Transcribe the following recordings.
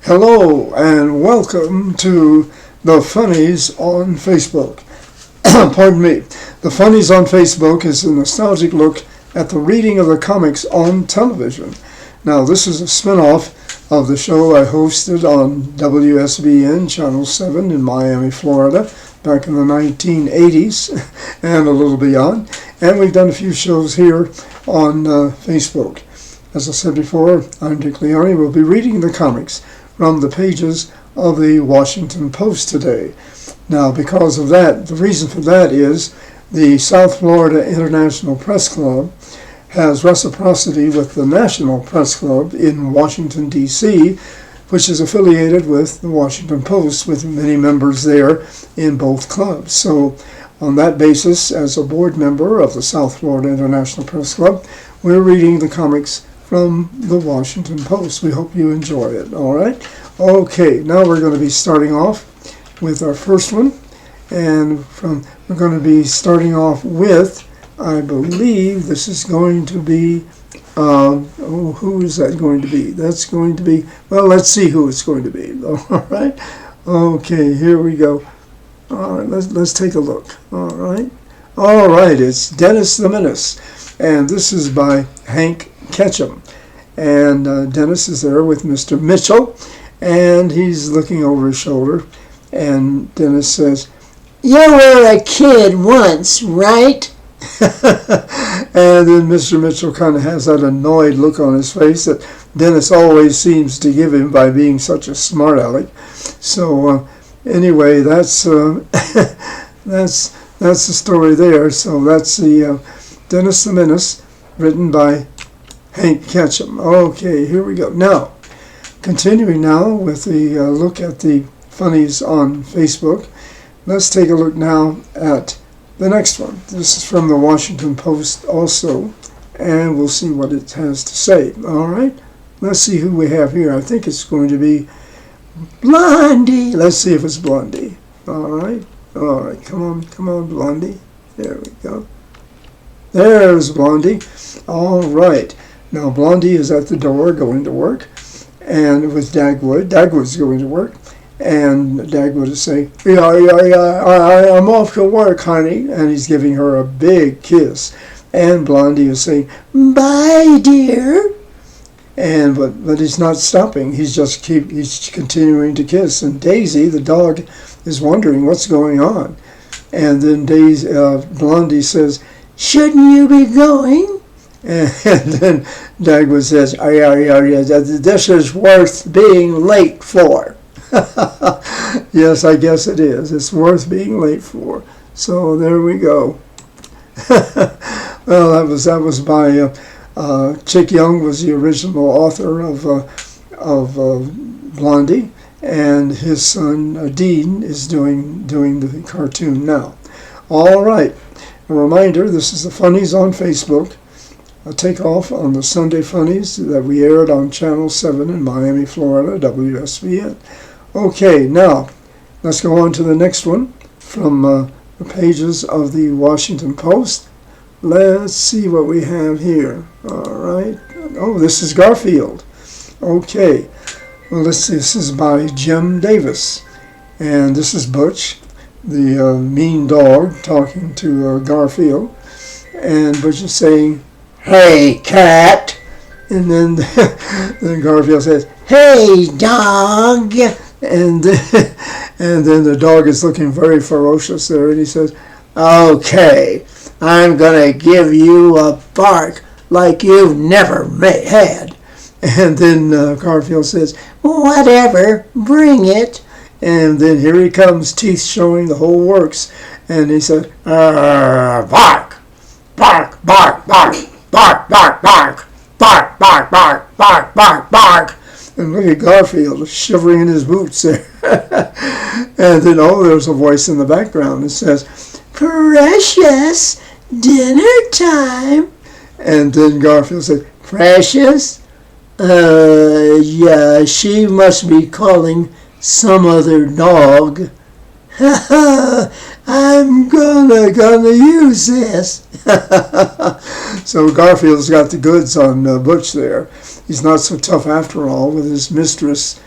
Hello and welcome to the Funnies on Facebook. Pardon me. The Funnies on Facebook is a nostalgic look at the reading of the comics on television. Now, this is a spin-off of the show I hosted on WSBN Channel 7 in Miami, Florida, back in the 1980s and a little beyond. And we've done a few shows here on Facebook. As I said before, I'm Dick Leone. We'll be reading the comics from the pages of the Washington Post today. Now, because of that, the reason for that is the South Florida International Press Club has reciprocity with the National Press Club in Washington, D.C., which is affiliated with the Washington Post, with many members there in both clubs. So, on that basis, as a board member of the South Florida International Press Club, we're reading the comics from the Washington Post. We hope you enjoy it, all right? Okay, now we're going to be starting off with our first one, and we're going to be starting off with, I believe this is going to be, who is that going to be? That's going to be, well, let's see who it's going to be, all right? Okay, here we go. All right, let's take a look, all right? All right, it's Dennis the Menace, and this is by Hank Ketchum. And Dennis is there with Mr. Mitchell, and he's looking over his shoulder, and Dennis says, "You were a kid once, right?" And then Mr. Mitchell kind of has that annoyed look on his face that Dennis always seems to give him by being such a smart aleck. So anyway, that's that's the story there. So that's the Dennis the Menace, written by Hank Ketchum. Okay, here we go. Now, continuing now with the look at the funnies on Facebook, let's take a look now at the next one. This is from the Washington Post also, and we'll see what it has to say. All right, let's see who we have here. I think it's going to be Blondie. Let's see if it's Blondie. All right, come on, Blondie. There we go. There's Blondie. All right. Now, Blondie is at the door going to work, and with Dagwood. Dagwood's going to work, and Dagwood is saying, yeah, I'm off to work, honey, and he's giving her a big kiss. And Blondie is saying, bye, dear. And but he's not stopping. He's continuing to kiss. And Daisy, the dog, is wondering what's going on. And then Blondie says, shouldn't you be going? And then Dagwood says, this is worth being late for. Yes, I guess it is. It's worth being late for. So there we go. Well, that was by Chick Young was the original author of Blondie, and his son Dean is doing the cartoon now. All right. A reminder: this is the Funnies on Facebook. A takeoff on the Sunday Funnies that we aired on Channel 7 in Miami, Florida, WSBN. Okay, now let's go on to the next one from the pages of the Washington Post. Let's see what we have here. All right. Oh, this is Garfield. Okay. Well, this is by Jim Davis. And this is Butch, the mean dog, talking to Garfield. And Butch is saying, hey, cat. And then Garfield says, hey, dog. And then the dog is looking very ferocious there, and he says, okay, I'm going to give you a bark like you've never had. And then Garfield says, whatever, bring it. And then here he comes, teeth showing, the whole works. And he said, bark, bark, bark, bark. Bark, bark, bark, bark, bark, bark, bark, bark, bark. And look at Garfield shivering in his boots there. And then, there's a voice in the background that says, Precious, dinner time. And then Garfield said, Precious? Yeah, she must be calling some other dog. I'm gonna use this. So Garfield's got the goods on Butch there. he's not so tough after all with his mistress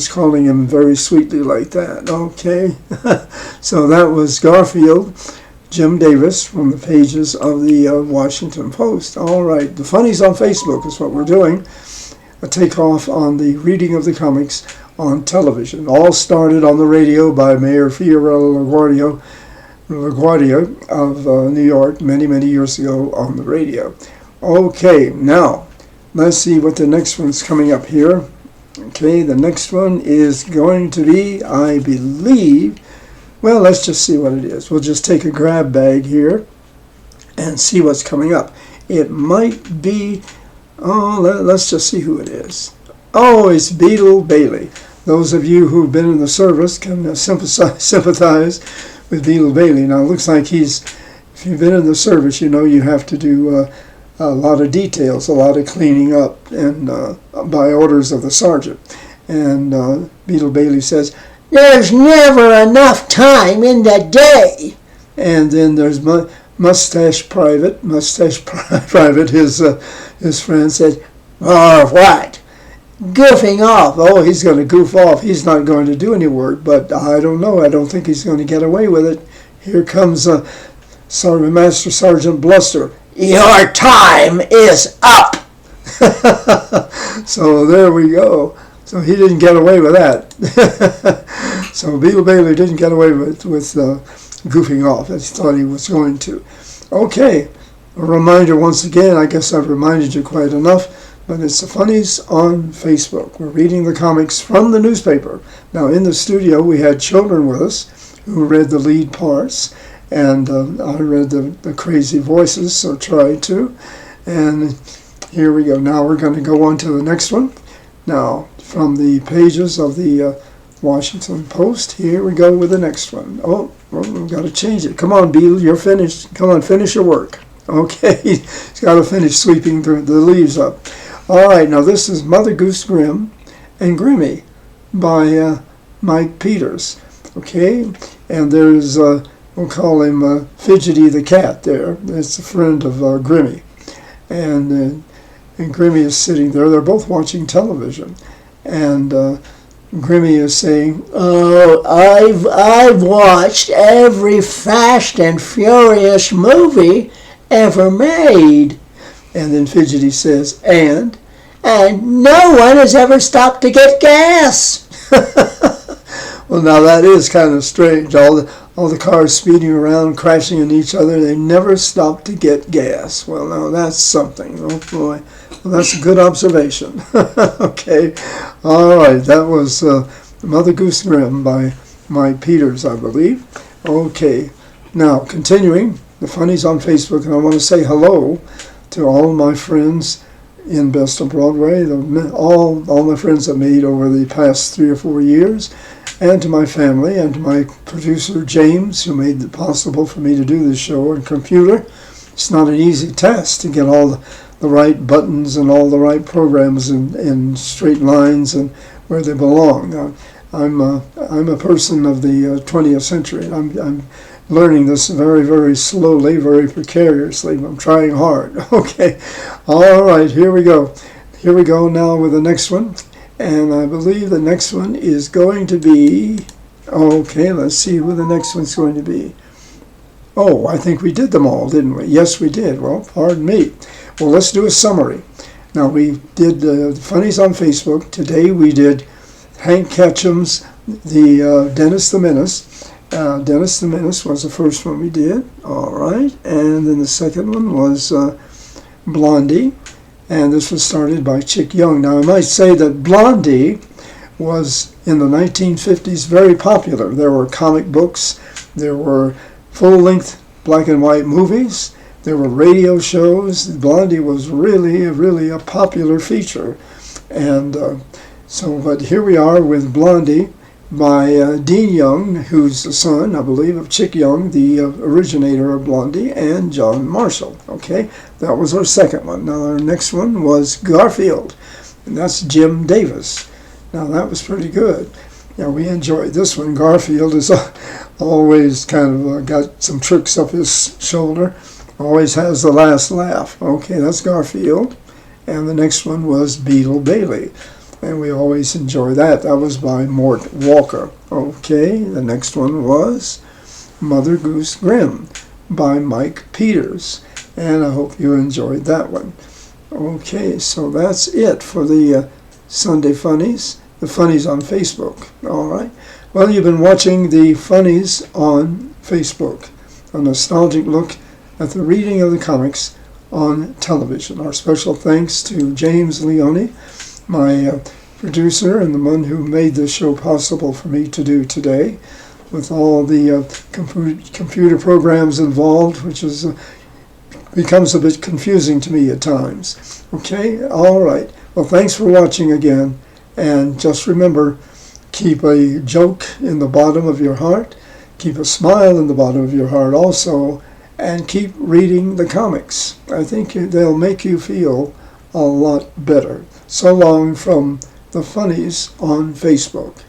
calling him very sweetly like that. Okay, so that was Garfield, Jim Davis, from the pages of the Washington Post. All right, the Funnies on Facebook is what we're doing. A takeoff on the reading of the comics on television. All started on the radio by Mayor Fiorello LaGuardia of New York many, many years ago on the radio. Okay, now let's see what the next one's coming up here. Okay, the next one is going to be, I believe, well, let's just see what it is. We'll just take a grab bag here and see what's coming up. It might be, let's just see who it is. Oh, it's Beetle Bailey. Those of you who've been in the service can sympathize with Beetle Bailey. Now, it looks like if you've been in the service, you know you have to do a lot of details, a lot of cleaning up, and by orders of the sergeant. And Beetle Bailey says, "There's never enough time in the day." And then there's Mustache Private. Mustache Private, his friend, says, "Oh, what? Goofing off." Oh, he's going to goof off. He's not going to do any work, but I don't know. I don't think he's going to get away with it. Here comes Master Sergeant Bluster. "Your time is up." So there we go. So he didn't get away with that. So Beetle Bailey didn't get away with goofing off as he thought he was going to. Okay, a reminder once again, I guess I've reminded you quite enough, but it's the Funnies on Facebook. We're reading the comics from the newspaper. Now in the studio we had children with us who read the lead parts, and I read the crazy voices, so tried to. And here we go. Now we're going to go on to the next one. Now, from the pages of the Washington Post, here we go with the next one. Oh, well, we've got to change it. Come on, Beetle, you're finished. Come on, finish your work. Okay, he's got to finish sweeping the leaves up. All right, now this is Mother Goose Grim and Grimmy by Mike Peters. Okay, and there's, we'll call him Fidgety the cat there. That's a friend of Grimmy. And Grimmy is sitting there. They're both watching television. And Grimmy is saying, "Oh, I've watched every Fast and Furious movie ever made." And then Fidgety says, "And no one has ever stopped to get gas." Well, now that is kind of strange. All the cars speeding around, crashing into each other, they never stop to get gas. Well, now that's something. Oh boy, well, that's a good observation. Okay, all right, that was Mother Goose Grim by Mike Peters, I believe. Okay, now continuing, the Funnies on Facebook, and I want to say hello to all my friends in Best of Broadway, all my friends I've made over the past 3 or 4 years, and to my family, and to my producer, James, who made it possible for me to do this show on computer. It's not an easy task to get all the right buttons and all the right programs in straight lines and where they belong. I'm a person of the 20th century, and I'm learning this very, very slowly, very precariously. I'm trying hard. Okay, all right, here we go. Here we go now with the next one. And I believe the next one is going to be, okay, let's see who the next one's going to be. Oh, I think we did them all, didn't we? Yes, we did. Well, pardon me. Well, let's do a summary. Now, we did the Funnies on Facebook. Today we did Hank Ketchum's the Dennis the Menace. Dennis the Menace was the first one we did. All right. And then the second one was Blondie. And this was started by Chick Young. Now, I might say that Blondie was, in the 1950s, very popular. There were comic books, there were full-length black and white movies, there were radio shows. Blondie was really, really a popular feature. And but here we are with Blondie by Dean Young, who's the son, I believe, of Chick Young, the originator of Blondie, and John Marshall. Okay, that was our second one. Now our next one was Garfield, and that's Jim Davis. Now that was pretty good. Yeah, we enjoyed this one. Garfield is always kind of got some tricks up his shoulder, always has the last laugh. Okay, that's Garfield. and the next one was Beetle Bailey. And we always enjoy that. That was by Mort Walker. Okay, the next one was Mother Goose Grimm by Mike Peters. And I hope you enjoyed that one. Okay, so that's it for the Sunday Funnies, the Funnies on Facebook. All right. Well, you've been watching the Funnies on Facebook, a nostalgic look at the reading of the comics on television. Our special thanks to James Leone, my producer and the one who made this show possible for me to do today, with all the computer programs involved, which is becomes a bit confusing to me at times. Okay, all right. Well, thanks for watching again, and just remember, keep a joke in the bottom of your heart, keep a smile in the bottom of your heart also, and keep reading the comics. I think they'll make you feel a lot better. So long from the Funnies on Facebook.